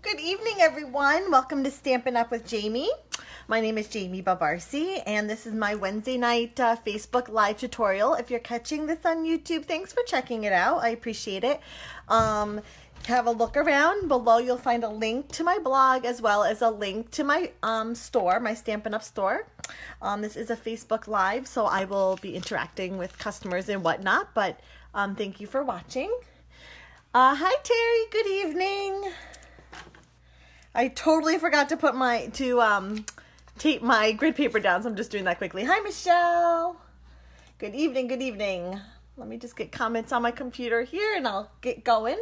Good evening, everyone. Welcome to Stampin' Up with Jaimie. My name is Jaimie Babarsi, and this is my Wednesday night Facebook live tutorial. If you're catching this on YouTube, thanks for checking it out. I appreciate it. Have a look around. Below, you'll find a link to my blog as well as a link to my store, my Stampin' Up store. This is a Facebook live, so I will be interacting with customers and whatnot, but thank you for watching. Hi, Terry. Good evening. I totally forgot to put tape my grid paper down, so I'm just doing that quickly. Hi, Michelle. Good evening, good evening. Let me just get comments on my computer here and I'll get going.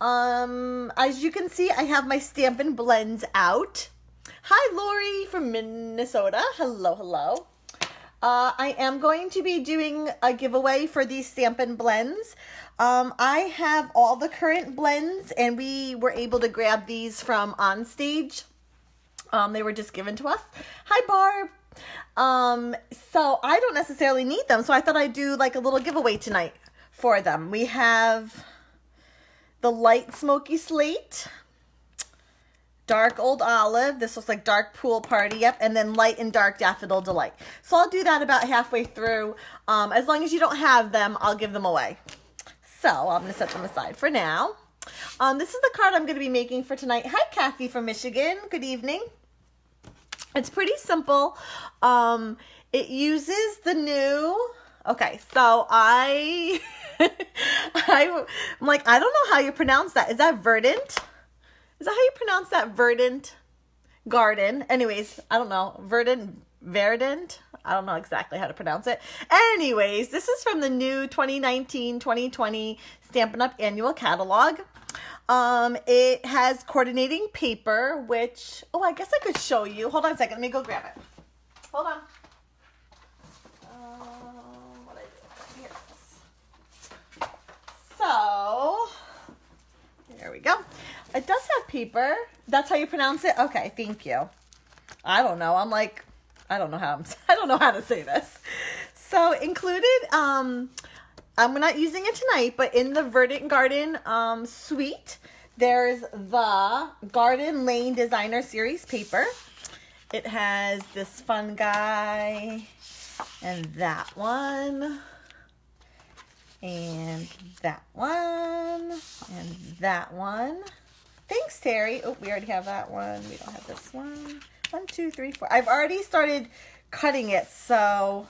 As you can see, I have my Stampin' blends out. Hi, Lori from Minnesota. Hello, hello. I am going to be doing a giveaway for these Stampin' blends. I have all the current blends, and we were able to grab these from Onstage. They were just given to us. Hi, Barb. So I don't necessarily need them, so I thought I'd do like a little giveaway tonight for them. We have the light smoky slate, dark old olive. This looks like dark pool party. Yep. And then light and dark daffodil delight. So I'll do that about halfway through. As long as you don't have them, I'll give them away. So I'm going to set them aside for now. This is the card I'm going to be making for tonight. Hi, Kathy from Michigan. Good evening. It's pretty simple. It uses the new... Okay, so I'm like, I don't know how you pronounce that. Is that Verdant? Is that how you pronounce that? Verdant garden. Anyways, I don't know. Verdant. I don't know exactly how to pronounce it. Anyways, this is from the new 2019-2020 Stampin' Up! Annual Catalog. It has coordinating paper, which, I guess I could show you. Hold on a second. Let me go grab it. Hold on. What I do? Here it is. So, there we go. It does have paper. That's how you pronounce it? Okay, thank you. I don't know. I don't know how to say this. So included, I'm not using it tonight, but in the Verdant Garden suite, there's the Garden Lane Designer Series paper. It has this fun guy, and that one, and that one, and that one. Thanks, Terry. Oh, we already have that one. We don't have this one. 1, 2, 3, 4. I've already started cutting it, so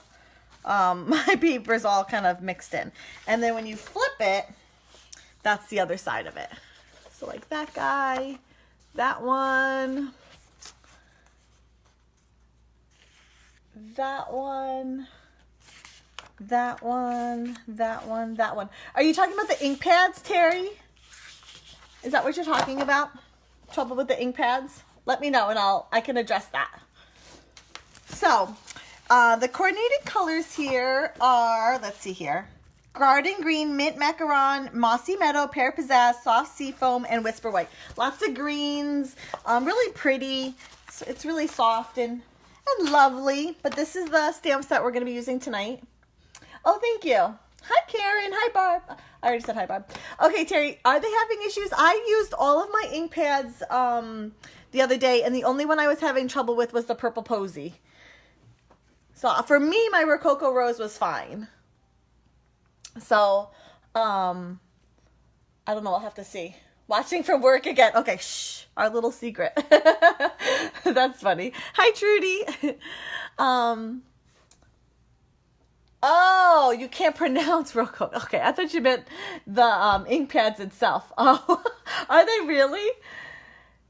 my paper's all kind of mixed in. And then when you flip it, that's the other side of it. So like that guy, that one, that one, that one, that one, that one. Are you talking about the ink pads, Terry? Is that what you're talking about? Trouble with the ink pads? Let me know and I can address that. So, the coordinated colors here are, let's see here, Garden Green, Mint Macaron, Mossy Meadow, Pear Pizzazz, Soft Seafoam, and Whisper White. Lots of greens, really pretty. It's really soft and lovely, but this is the stamps that we're going to be using tonight. Oh, thank you. Hi, Karen. Hi, Barb. I already said hi, Barb. Okay, Terry, are they having issues? I used all of my ink pads the other day, and the only one I was having trouble with was the Purple Posy. So for me, my Rococo Rose was fine. So, I don't know. I'll have to see. Watching from work again. Okay, shh. Our little secret. That's funny. Hi, Trudy. Oh, you can't pronounce Rococo. Okay, I thought you meant the ink pads itself. Oh, are they really?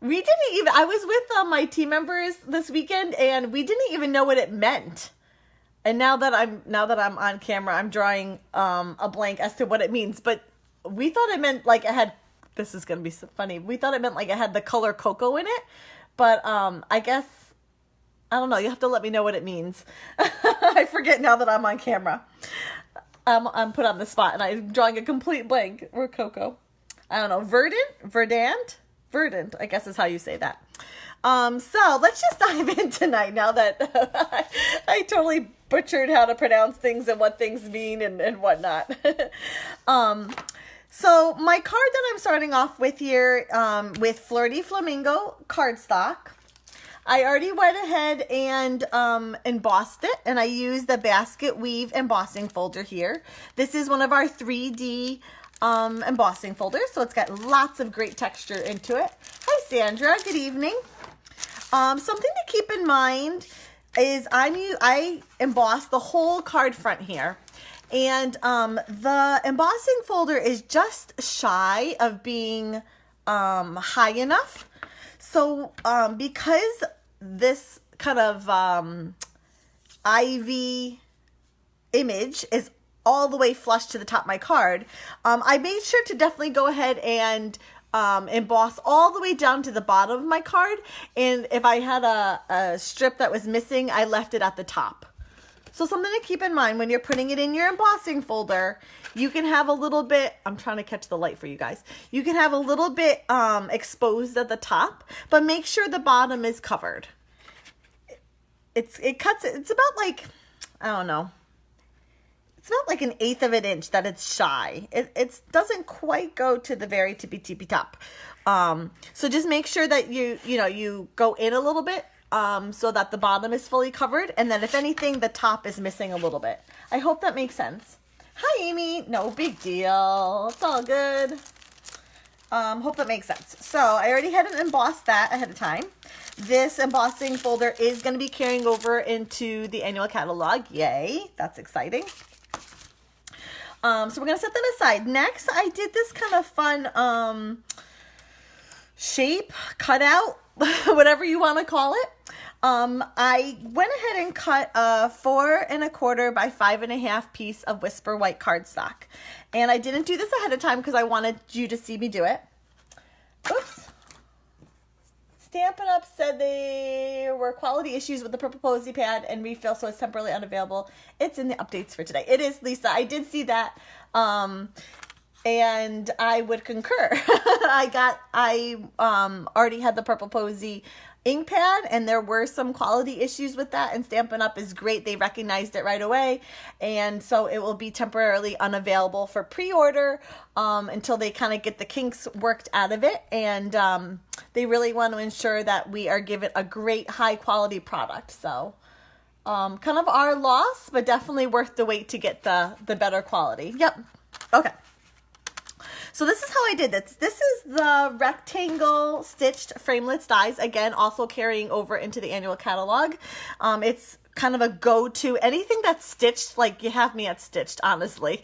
We didn't even, I was with my team members this weekend and we didn't even know what it meant. And now that I'm on camera, I'm drawing a blank as to what it means. But we thought it meant like it had, this is going to be so funny. We thought it meant like it had the color cocoa in it. But I guess, I don't know. You have to let me know what it means. I forget now that I'm on camera. I'm put on the spot and I'm drawing a complete blank. Rococo. I don't know. Verdant, I guess is how you say that. So let's just dive in tonight now that I totally butchered how to pronounce things and what things mean and whatnot. So my card that I'm starting off with here with Flirty Flamingo cardstock, I already went ahead and embossed it, and I used the basket weave embossing folder here. This is one of our 3D embossing folders, so it's got lots of great texture into it. Hi Sandra, good evening. Something to keep in mind is I embossed the whole card front here. And the embossing folder is just shy of being high enough. So because this kind of ivy image is all the way flush to the top of my card, I made sure to definitely go ahead and emboss all the way down to the bottom of my card. And if I had a strip that was missing, I left it at the top. So something to keep in mind when you're putting it in your embossing folder, you can have a little bit, I'm trying to catch the light for you guys. You can have a little bit exposed at the top, but make sure the bottom is covered. It's about like, I don't know. It's about like 1/8 of an inch that it's shy. It doesn't quite go to the very tippy top. So just make sure that you go in a little bit. So that the bottom is fully covered, and then if anything, the top is missing a little bit. I hope that makes sense. Hi, Amy. No big deal. It's all good. Hope that makes sense. So I already had embossed that ahead of time. This embossing folder is going to be carrying over into the annual catalog. Yay. That's exciting. So we're going to set that aside. Next, I did this kind of fun shape, cutout, whatever you want to call it. I went ahead and cut a 4 1/4 by 5 1/2 piece of Whisper White cardstock. And I didn't do this ahead of time because I wanted you to see me do it. Oops. Stampin' Up said there were quality issues with the Purple Posy pad and refill, so it's temporarily unavailable. It's in the updates for today. It is, Lisa. I did see that. And I would concur. I already had the Purple Posy ink pad, and there were some quality issues with that, and Stampin' Up is great. They recognized it right away, and so it will be temporarily unavailable for pre-order until they kind of get the kinks worked out of it, and they really want to ensure that we are given a great high quality product. So kind of our loss, but definitely worth the wait to get the better quality. Yep. Okay. So this is how I did this. This is the rectangle stitched Framelits dies. Again, also carrying over into the annual catalog. It's kind of a go-to. Anything that's stitched, like you have me at stitched, honestly.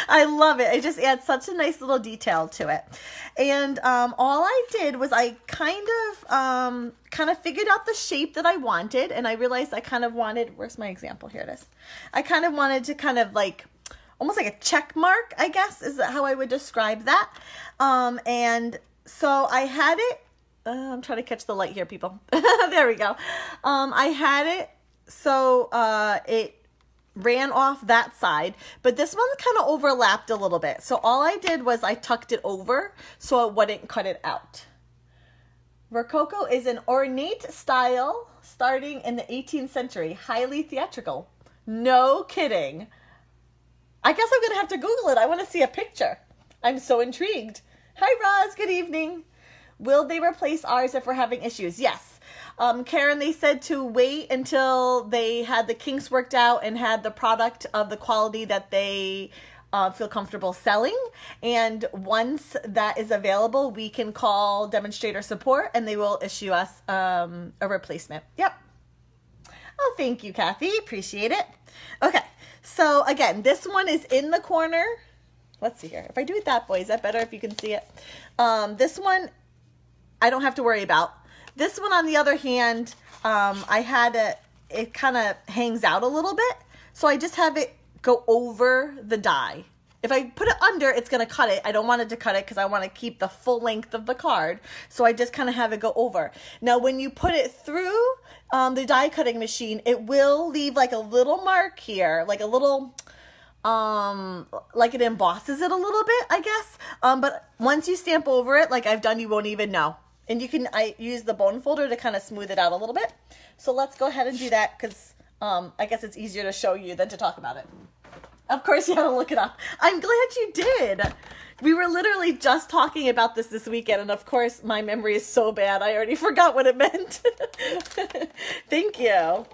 I love it. It just adds such a nice little detail to it. And all I did was I kind of figured out the shape that I wanted, and I realized I kind of wanted, where's my example? Here it is. I kind of wanted to kind of like almost like a check mark, I guess, is how I would describe that. And so I had it, I'm trying to catch the light here, people. There we go. I had it, so it ran off that side, but this one kind of overlapped a little bit. So all I did was I tucked it over so it wouldn't cut it out. Rococo is an ornate style starting in the 18th century, highly theatrical. No kidding. I guess I'm going to have to Google it. I want to see a picture. I'm so intrigued. Hi, Roz. Good evening. Will they replace ours if we're having issues? Yes. Karen, they said to wait until they had the kinks worked out and had the product of the quality that they feel comfortable selling. And once that is available, we can call demonstrator support and they will issue us a replacement. Yep. Oh, thank you, Kathy. Appreciate it. Okay. So again, this one is in the corner. Let's see here. If I do it that way, is that better if you can see it? This one, I don't have to worry about. This one, on the other hand, I had it kind of hangs out a little bit. So I just have it go over the die. If I put it under, it's going to cut it. I don't want it to cut it because I want to keep the full length of the card. So I just kind of have it go over. Now, when you put it through the die cutting machine, it will leave like a little mark here, like a little, like it embosses it a little bit, I guess. But once you stamp over it, like I've done, you won't even know. And I use the bone folder to kind of smooth it out a little bit. So let's go ahead and do that because I guess it's easier to show you than to talk about it. Of course you had to look it up. I'm glad you did. We were literally just talking about this weekend, and of course my memory is so bad I already forgot what it meant. Thank you.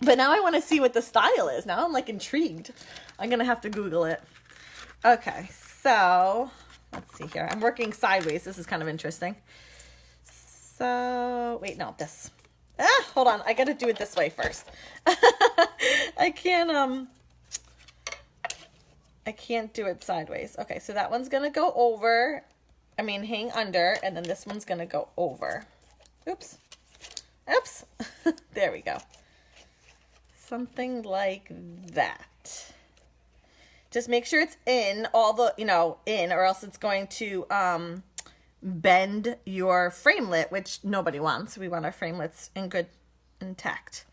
But now I want to see what the style is. Now I'm like intrigued. I'm going to have to Google it. Okay, so let's see here. I'm working sideways. This is kind of interesting. So, wait, no, this. Hold on. I got to do it this way first. I can't do it sideways. Okay, so that one's going to go over. Hang under, and then this one's going to go over. Oops. Oops. There we go. Something like that. Just make sure it's in all the, in, or else it's going to bend your framelit, which nobody wants. We want our framelits in good, intact.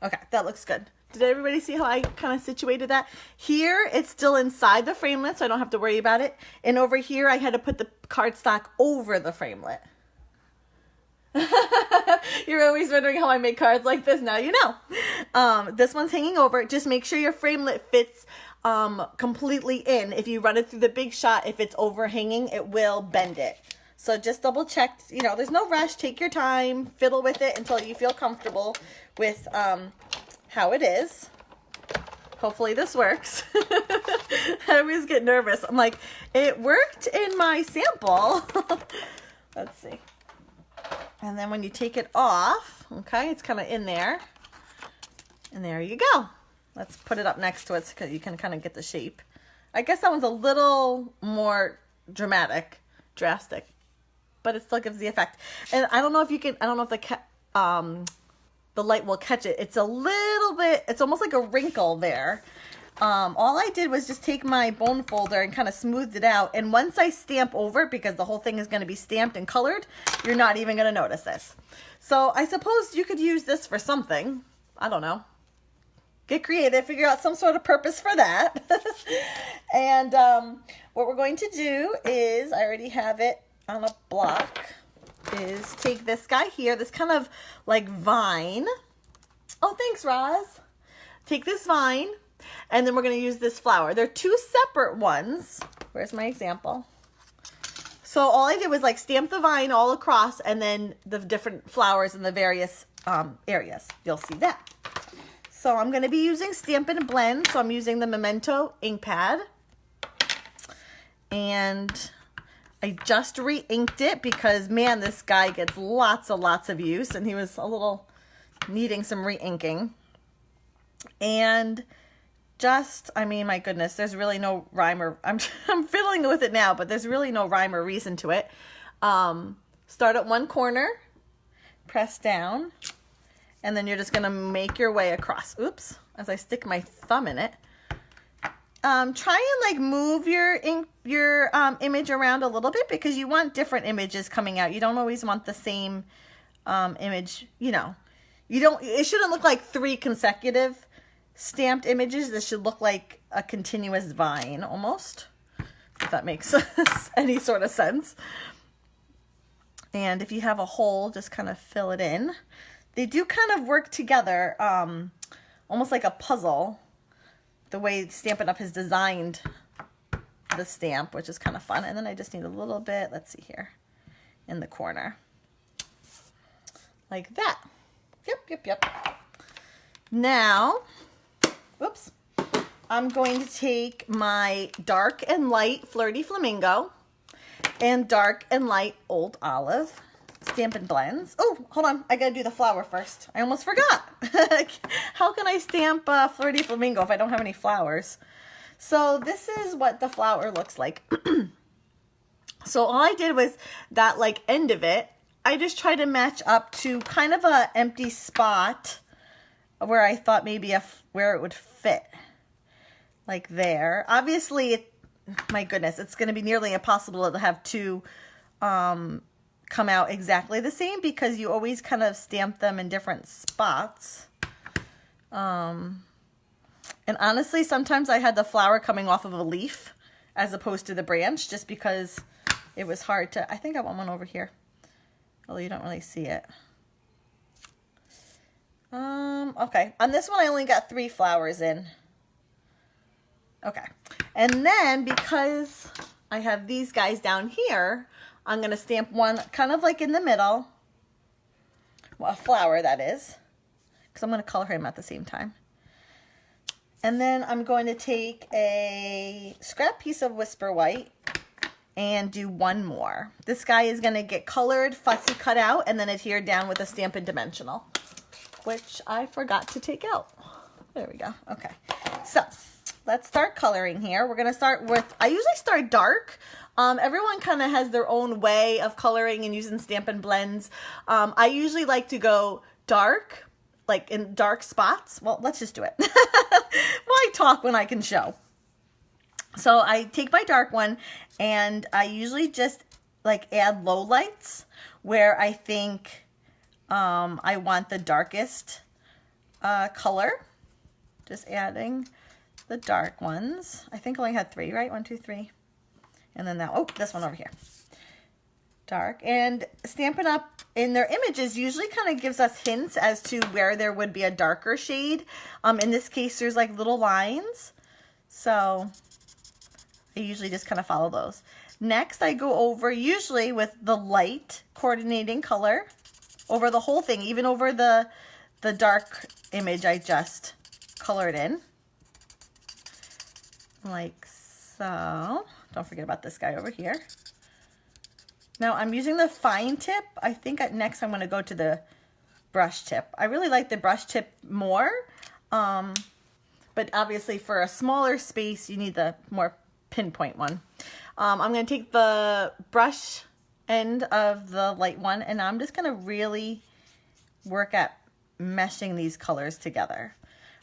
Okay, that looks good. Did everybody see how I kind of situated that? Here, it's still inside the framelit, so I don't have to worry about it. And over here, I had to put the cardstock over the framelit. You're always wondering how I make cards like this. Now you know. This one's hanging over. Just make sure your framelit fits completely in. If you run it through the Big Shot, if it's overhanging, it will bend it. So just double check. There's no rush. Take your time. Fiddle with it until you feel comfortable with how it is. Hopefully this works. I always get nervous. I'm like, it worked in my sample. Let's see. And then when you take it off, okay, it's kind of in there. And there you go. Let's put it up next to it so you can kind of get the shape. I guess that one's a little more drastic, but it still gives the effect. And I don't know if you can, I don't know if the light will catch it. It's a little bit, it's almost like a wrinkle there. All I did was just take my bone folder and kind of smoothed it out. And once I stamp over, because the whole thing is going to be stamped and colored, you're not even going to notice this. So I suppose you could use this for something. I don't know. Get creative, figure out some sort of purpose for that. And what we're going to do is, I already have it on a block, is take this guy here, this kind of like vine. Oh, thanks, Roz. Take this vine. And then we're going to use this flower. They're two separate ones. Where's my example? So all I did was like stamp the vine all across and then the different flowers in the various areas. You'll see that. So I'm going to be using Stampin' Blend. So I'm using the Memento ink pad. And I just re-inked it because, man, this guy gets lots of use. And he was a little needing some re-inking. And just, my goodness, there's really no rhyme or, I'm fiddling with it now, but there's really no rhyme or reason to it. Start at one corner, press down, and then you're just going to make your way across. Oops, as I stick my thumb in it. Try and like move your image around a little bit because you want different images coming out. You don't always want the same image, it shouldn't look like 3 consecutive stamped images. This should look like a continuous vine almost, if that makes any sort of sense. And if you have a hole, just kind of fill it in. They do kind of work together, almost like a puzzle, the way Stampin' Up! Has designed the stamp, which is kind of fun. And then I just need a little bit, let's see here, in the corner. Like that. Yep. Now, whoops, I'm going to take my dark and light Flirty Flamingo and dark and light Old Olive Stampin' Blends. Oh, hold on. I got to do the flower first. I almost forgot. How can I stamp Flirty Flamingo if I don't have any flowers? So this is what the flower looks like. So all I did was that like end of it, I just tried to match up to kind of a empty spot where I thought maybe where it would fit, like there. Obviously, my goodness, it's going to be nearly impossible to have two come out exactly the same because you always kind of stamp them in different spots. And honestly, sometimes I had the flower coming off of a leaf as opposed to the branch just because it was hard to, I think I want one over here. Although you don't really see it. Okay, on this one I only got 3 flowers in. Okay. And then because I have these guys down here, I'm going to stamp one kind of like in the middle. Well, a flower, that is. Because I'm going to color him at the same time. And then I'm going to take a scrap piece of Whisper White and do one more. This guy is going to get colored, fussy cut out, and then adhered down with a Stampin' Dimensional, which I forgot to take out. There we go. Okay. So let's start coloring here. We're going to start with, I usually start dark. Everyone kind of has their own way of coloring and using Stampin' blends. I usually like to go dark, like in dark spots. Well, let's just do it. Why talk when I can show? So I take my dark one and I usually just like add low lights where I think I want the darkest color. Just adding the dark ones. I think I only had 3, right? 1, 2, 3. And then that, oh, this one over here. Dark. And Stampin' Up! In their images usually kind of gives us hints as to where there would be a darker shade. In this case, there's like little lines. So I usually just kind of follow those. Next, I go over, usually with the light coordinating color, over the whole thing, even over the dark image I just colored in. Like so. Don't forget about this guy over here. Now I'm using the fine tip. I think next I'm going to go to the brush tip. I really like the brush tip more. But obviously for a smaller space, you need the more pinpoint one. I'm going to take the brush end of the light one and I'm just going to really work at meshing these colors together.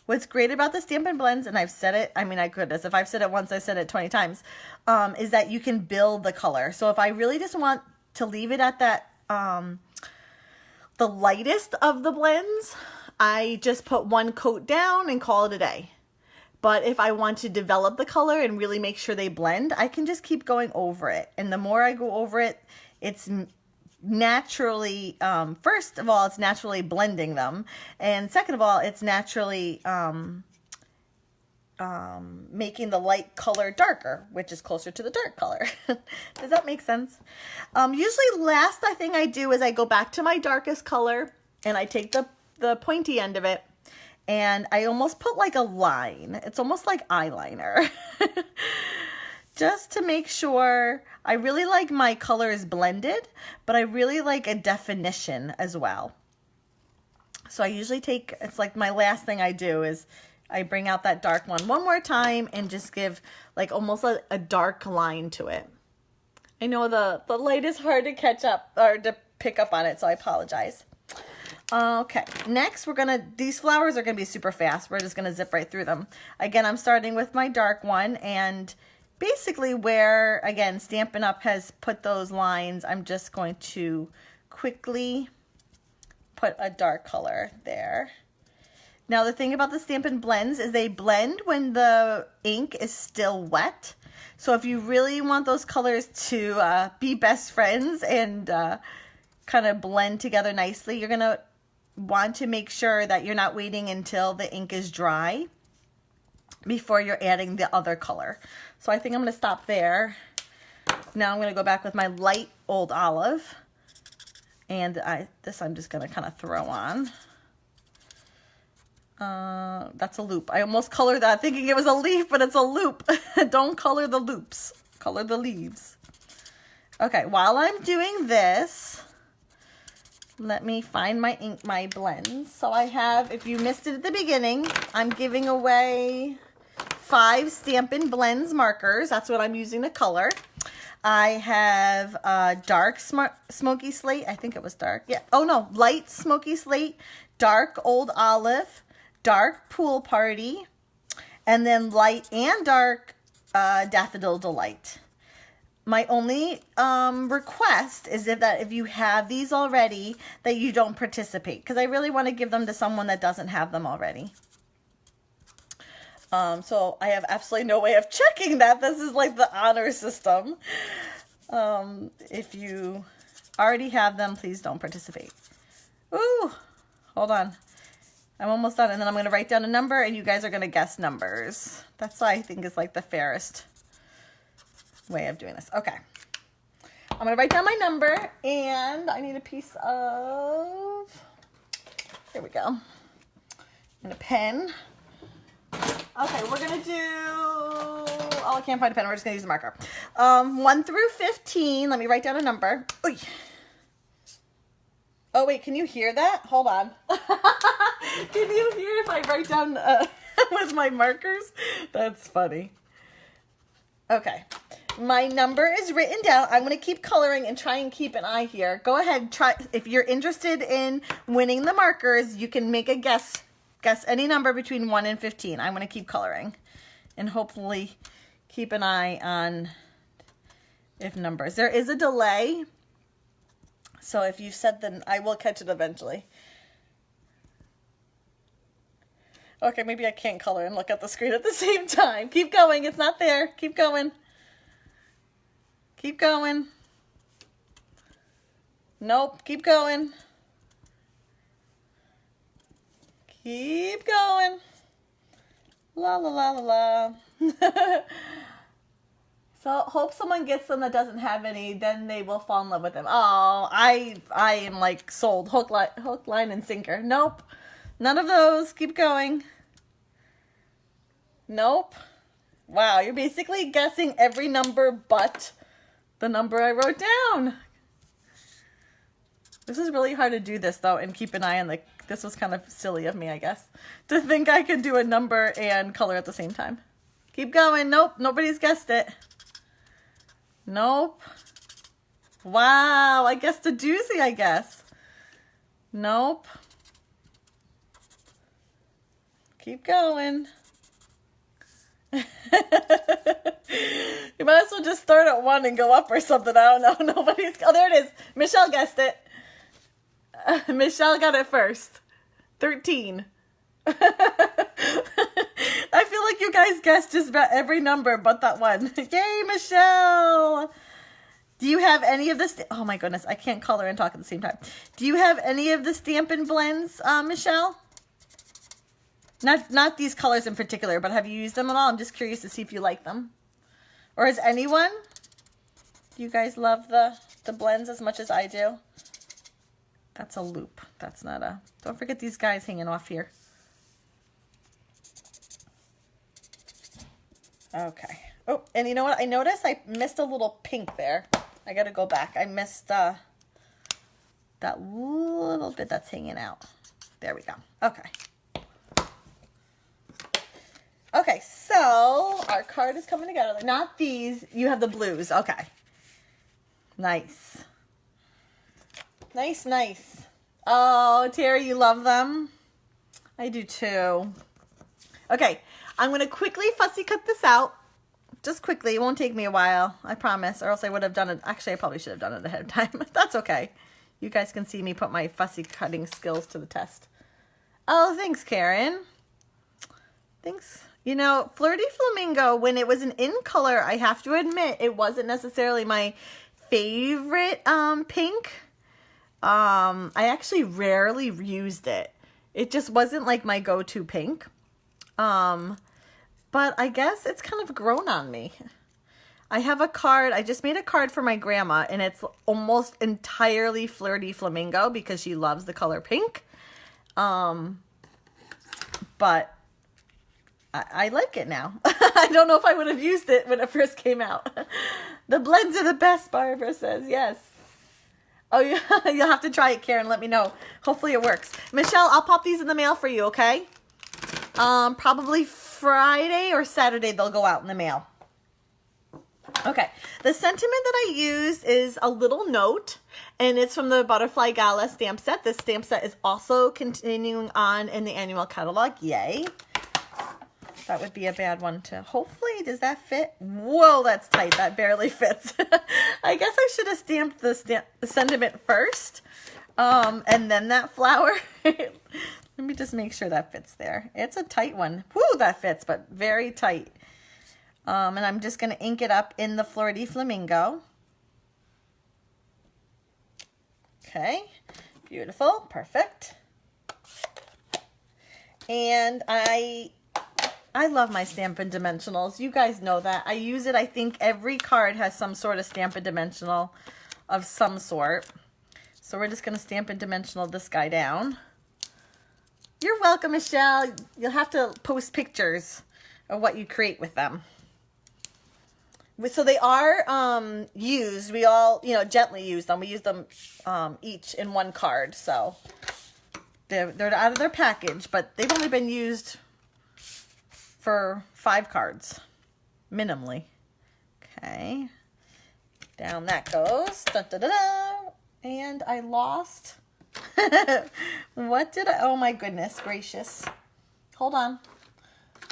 What's great about the Stampin' Blends, and I've said it, I mean, I could, as if I've said it once, I said it 20 times, is that you can build the color. So if I really just want to leave it at that, the lightest of the blends, I just put one coat down and call it a day. But if I want to develop the color and really make sure they blend, I can just keep going over it. And the more I go over it, it's naturally, first of all, it's naturally blending them. And second of all, it's naturally making the light color darker, which is closer to the dark color. Does that make sense? Usually last thing I do is I go back to my darkest color and I take the pointy end of it and I almost put like a line. It's almost like eyeliner. Just to make sure. I really like my colors blended, but I really like a definition as well. So I usually take, it's like my last thing I do is I bring out that dark one more time and just give like almost a dark line to it. I know the light is hard to catch up or to pick up on it, so I apologize. Okay, next these flowers are gonna be super fast. We're just gonna zip right through them. Again, I'm starting with my dark one and basically where, again, Stampin' Up! Has put those lines, I'm just going to quickly put a dark color there. Now the thing about the Stampin' Blends is they blend when the ink is still wet. So if you really want those colors to be best friends and kind of blend together nicely, you're going to want to make sure that you're not waiting until the ink is dry before you're adding the other color. So I think I'm going to stop there. Now I'm going to go back with my light Old Olive. And this I'm just going to kind of throw on. That's a loop. I almost colored that thinking it was a leaf, but it's a loop. Don't color the loops. Color the leaves. Okay, while I'm doing this, let me find my ink, my blends. So I have, if you missed it at the beginning, I'm giving away 5 Stampin' Blends markers. That's what I'm using to color. I have dark smoky slate. I think it was dark. Yeah. Oh no, light smoky slate, dark Old Olive, dark Pool Party, and then light and dark Daffodil Delight. My only request is if you have these already, that you don't participate, because I really want to give them to someone that doesn't have them already. So I have absolutely no way of checking that. This is like the honor system. If you already have them, please don't participate. Ooh, hold on. I'm almost done, and then I'm going to write down a number, and you guys are going to guess numbers. That's what I think is like the fairest way of doing this. Okay. I'm going to write down my number, and I need a piece of, here we go, and a pen. Okay, we're going to do, oh, I can't find a pen. We're just going to use a marker. 1 through 15. Let me write down a number. Oy. Oh, wait, can you hear that? Hold on. Can you hear if I write down with my markers? That's funny. Okay. My number is written down. I'm going to keep coloring and try and keep an eye here. Go ahead. Try. If you're interested in winning the markers, you can make a guess. Guess any number between 1 and 15. I'm going to keep coloring and hopefully keep an eye on if numbers. There is a delay. So if you said them, I will catch it eventually. Okay, maybe I can't color and look at the screen at the same time. Keep going. It's not there. Keep going. Keep going. Nope. Keep going. Keep going. La la la la la. So hope someone gets them that doesn't have any, then they will fall in love with them. Oh, I am like sold. Hook, line, and sinker. Nope. None of those. Keep going. Nope. Wow, you're basically guessing every number but the number I wrote down. This is really hard to do this though and keep an eye on this was kind of silly of me, I guess, to think I could do a number and color at the same time. Keep going. Nope, nobody's guessed it. Nope. Wow, I guessed a doozy, I guess. Nope. Keep going. You might as well just start at 1 and go up or something. I don't know. Nobody's. Oh, there it is. Michelle guessed it. Michelle got it first. 13. I feel like you guys guessed just about every number but that one. Yay, Michelle! Do you have any of this? Oh my goodness, I can't color and talk at the same time. Do you have any of the Stampin' blends, Michelle? Not these colors in particular, but have you used them at all? I'm just curious to see if you like them. Or is anyone? Do you guys love the blends as much as I do? That's a loop. That's not a... Don't forget these guys hanging off here. Okay. Oh, and you know what? I noticed I missed a little pink there. I got to go back. I missed that little bit that's hanging out. There we go. Okay. Okay, so our card is coming together. Not these. You have the blues. Okay. Nice. Nice, nice. Oh, Terry, you love them? I do too. Okay, I'm going to quickly fussy cut this out. Just quickly. It won't take me a while, I promise, or else I would have done it. Actually, I probably should have done it ahead of time. That's okay. You guys can see me put my fussy cutting skills to the test. Oh, thanks, Karen. Thanks. You know, Flirty Flamingo, when it was an in color, I have to admit, it wasn't necessarily my favorite pink. I actually rarely used it. It just wasn't like my go-to pink. But I guess it's kind of grown on me. I have a card. I just made a card for my grandma, and it's almost entirely Flirty Flamingo because she loves the color pink. But I like it now. I don't know if I would have used it when it first came out. The blends are the best, Barbara says. Yes. Oh, you'll have to try it, Karen. Let me know. Hopefully it works. Michelle, I'll pop these in the mail for you, okay? Probably Friday or Saturday they'll go out in the mail. Okay. The sentiment that I use is a little note, and it's from the Butterfly Gala stamp set. This stamp set is also continuing on in the annual catalog. Yay. That would be a bad one to... Hopefully, does that fit? Whoa, that's tight. That barely fits. I guess I should have stamped the sentiment first. And then that flower. Let me just make sure that fits there. It's a tight one. Whoo, that fits, but very tight. And I'm just going to ink it up in the Flirty Flamingo. Okay. Beautiful. Perfect. And I love my Stampin' Dimensionals. You guys know that. I use it, I think every card has some sort of Stampin' Dimensional of some sort. So we're just going to Stampin' Dimensional this guy down. You're welcome, Michelle. You'll have to post pictures of what you create with them. So they are used. We all, gently use them. We use them each in one card. So they're out of their package, but they've only been used for 5 cards, minimally. Okay. Down that goes. Dun, dun, dun, dun. And I lost. What did I? Oh my goodness gracious. Hold on.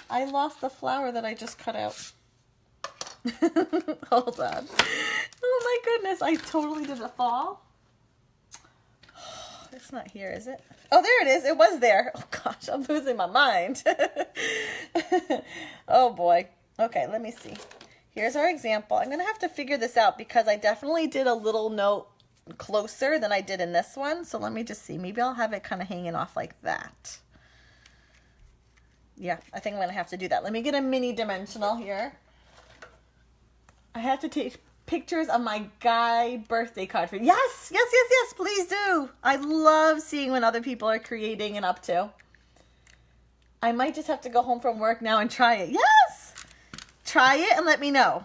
I lost the flower that I just cut out. Hold on. Oh my goodness. I totally did it fall. It's not here, is it? Oh, there it is. It was there. Oh gosh, I'm losing my mind. Oh boy. Okay, let me see. Here's our example. I'm going to have to figure this out because I definitely did a little note closer than I did in this one. So let me just see. Maybe I'll have it kind of hanging off like that. Yeah, I think I'm going to have to do that. Let me get a mini dimensional here. I have to take pictures of my guy birthday card for you. Yes, yes, yes, yes, please do. I love seeing when other people are creating and up to. I might just have to go home from work now and try it. Yes! Try it and let me know.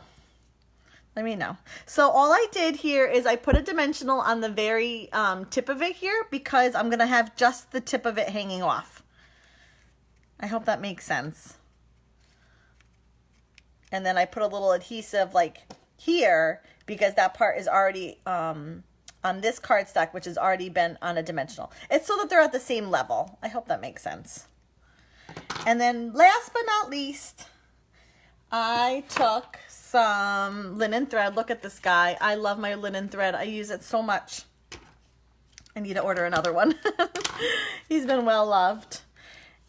Let me know. So all I did here is I put a dimensional on the very tip of it here because I'm going to have just the tip of it hanging off. I hope that makes sense. And then I put a little adhesive like here because that part is already on this cardstock, which has already been on a dimensional. It's so that they're at the same level. I hope that makes sense. And then last but not least, I took some linen thread. Look at this guy. I love my linen thread. I use it so much. I need to order another one. He's been well loved.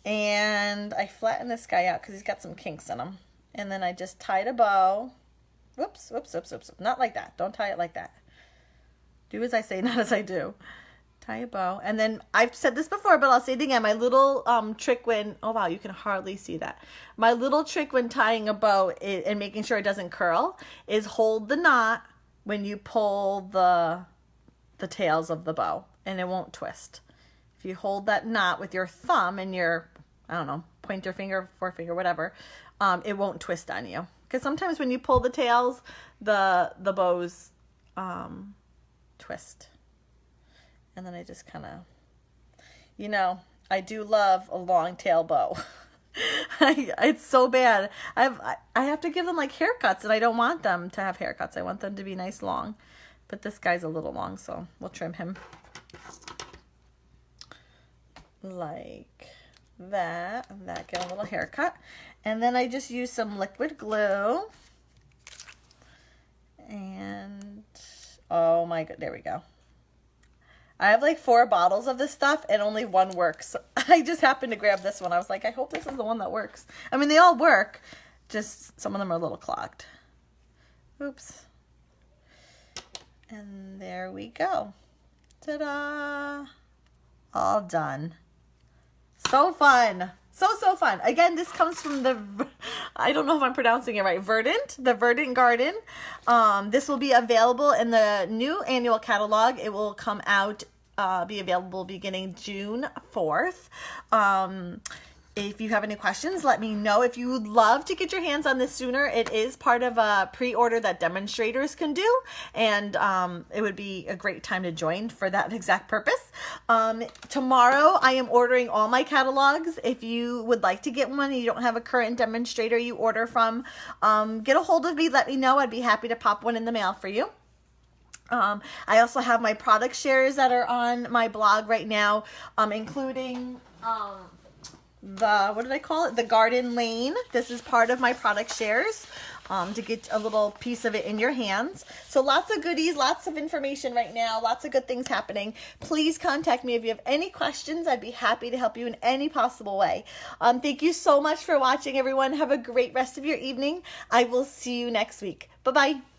And I flattened this guy out because he's got some kinks in him. And then I just tied a bow. Whoops, whoops, whoops, whoops. Not like that. Don't tie it like that. Do as I say, not as I do. Tie a bow. And then I've said this before, but I'll say it again. My little trick when, oh wow, you can hardly see that. My little trick when tying a bow and making sure it doesn't curl is hold the knot when you pull the tails of the bow and it won't twist. If you hold that knot with your thumb and your, I don't know, pointer finger, forefinger, whatever, it won't twist on you. Because sometimes when you pull the tails, the bows twist. And then I just kind of, I do love a long tail bow. It's so bad. I have to give them like haircuts, and I don't want them to have haircuts. I want them to be nice long. But this guy's a little long, so we'll trim him. Like that. And that, get a little haircut. And then I just use some liquid glue. And, oh my god, there we go. I have like 4 bottles of this stuff and only one works. I just happened to grab this one. I was like, I hope this is the one that works. I mean, they all work. Just some of them are a little clogged. Oops. And there we go. Ta-da! All done. So fun. So fun. Again, this comes from the, I don't know if I'm pronouncing it right, Verdant, the Verdant Garden. This will be available in the new annual catalog. It will come out, be available beginning June 4th. If you have any questions, let me know. If you would love to get your hands on this sooner, it is part of a pre-order that demonstrators can do, and it would be a great time to join for that exact purpose. Tomorrow, I am ordering all my catalogs. If you would like to get one and you don't have a current demonstrator you order from, get a hold of me. Let me know. I'd be happy to pop one in the mail for you. I also have my product shares that are on my blog right now, including what did I call it? The Garden Lane. This is part of my product shares to get a little piece of it in your hands. So lots of goodies, lots of information right now, lots of good things happening. Please contact me if you have any questions. I'd be happy to help you in any possible way. Thank you so much for watching, everyone. Have a great rest of your evening. I will see you next week. Bye-bye.